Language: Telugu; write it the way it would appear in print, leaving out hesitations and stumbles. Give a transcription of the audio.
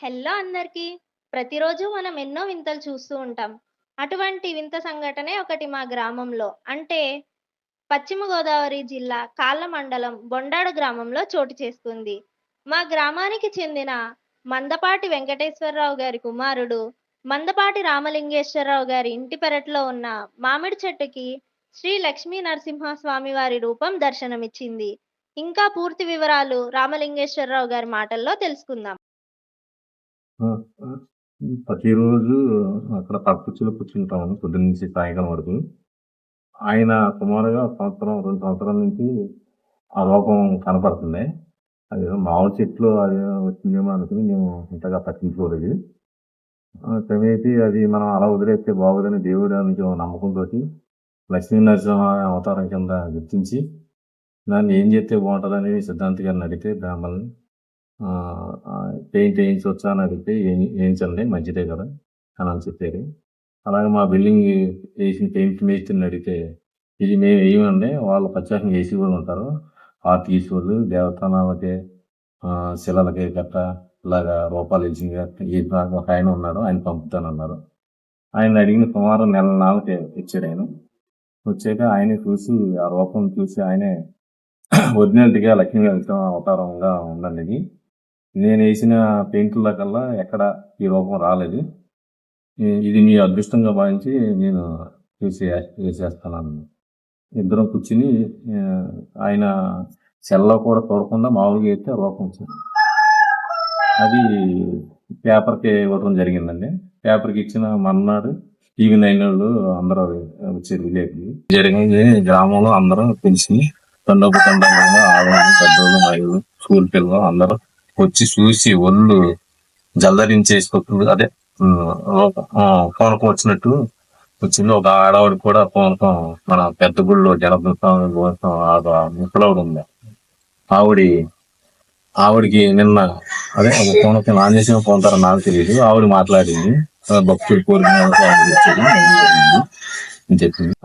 హలో అందరికీ. ప్రతిరోజు మనం ఎన్నో వింతలు చూస్తూ ఉంటాం. అటువంటి వింత సంఘటనే ఒకటి మా గ్రామంలో. అంటే పశ్చిమ గోదావరి జిల్లా కాళ్ళ మండలం బొండాడ గ్రామంలో చోటు చేసుకుంది. మా గ్రామానికి చెందిన మందపాటి వెంకటేశ్వరరావు గారి కుమారుడు మందపాటి రామలింగేశ్వరరావు గారి ఇంటి పెరట్లో ఉన్న మామిడి చెట్టుకి శ్రీ లక్ష్మీ నరసింహస్వామి వారి రూపం దర్శనమిచ్చింది. ఇంకా పూర్తి వివరాలు రామలింగేశ్వరరావు గారి మాటల్లో తెలుసుకుందాం. ఆ! ఆ! ప్రతిరోజు అక్కడ పక్కకుర్చీలో కూర్చుంటాము పొద్దున్నుంచి సాయంకాలం వరకు. ఆయన సుమారుగా సంవత్సరం, 2 సంవత్సరాల నుంచి ఆ రూపం కనపడుతుంది. అదేదో మామిడి చెట్లు అదేదో వచ్చిందేమో అనుకుని మేము అంతగా పట్టించుకోలేదు. క్రమేపీ అది మనం అలా వదిలేస్తే బాగోదని దేవుడి నుంచి ఓ నమ్మకంతోటి లక్ష్మీ నరసింహ అవతారం కింద గుర్తించి దాన్ని ఏం చేస్తే బాగుంటదని సిద్ధాంతి గారిని అడిగితే మళ్ళీ పెయింట్ వేయించవచ్చా అని అడిగితే వేయించండి మంచిదే కదా అని చెప్పారు. అలాగే మా బిల్డింగ్ వేసిన పెయింట్ మేస్త్రిని అడిగితే ఇది మేము వేయమండి, వాళ్ళు ప్రత్యేకంగా వేసి కూడా ఉంటారు, ఆర్ట్ గీసేవాళ్ళు దేవస్థానాలకి శిలలకి గట్ట ఇలాగా రూపాలు వేసి ఒక ఆయన ఉన్నాడు, ఆయన పంపుతానన్నారు. ఆయన అడిగిన సుమారు నెల నాళ్ళకి వచ్చాడు. ఆయన వచ్చాక ఆయనే చూసి ఆ రూపం చూసి ఆయనే ఒరిజినాలిటీగా లక్ష్మీ అవతారంగా ఉందండి ఇది, నేను వేసిన పెయింట్ల కల్లా ఎక్కడ ఈ రూపం రాలేదు, ఇది మీ అదృష్టంగా భావించి నేను వేసేస్తాను. ఇద్దరం కూర్చుని ఆయన సెల్లో కూడా చూడకుండా మామూలుగా అయితే రూపం వచ్చింది. అది పేపర్కి ఇవ్వడం జరిగిందండి. పేపర్కి ఇచ్చిన మర్నాడు టీవీ 9 వాళ్ళు అందరూ వచ్చారు విలేకరులు. జరిగింది గ్రామంలో అందరూ తెలిసి తండోపతండంగా ఆడవాళ్ళు పెద్దోళ్ళు మహిళలు స్కూల్ పిల్లలు అందరూ వచ్చి చూసి ఒళ్ళు జలధరించేసుకుంటుంది. అదే పూనకం వచ్చినట్టు వచ్చింది. ఒక ఆడవాడి కూడా పూనకం మన పెద్ద గుళ్ళో జలదృతం ముసలవుడు ఉంది, ఆవిడికి నిన్న అదే ఒక పూనకం నాణ్యసిన పోతారో నాకు తెలియదు, ఆవిడ మాట్లాడింది భక్తులు కోరిన చెప్పింది.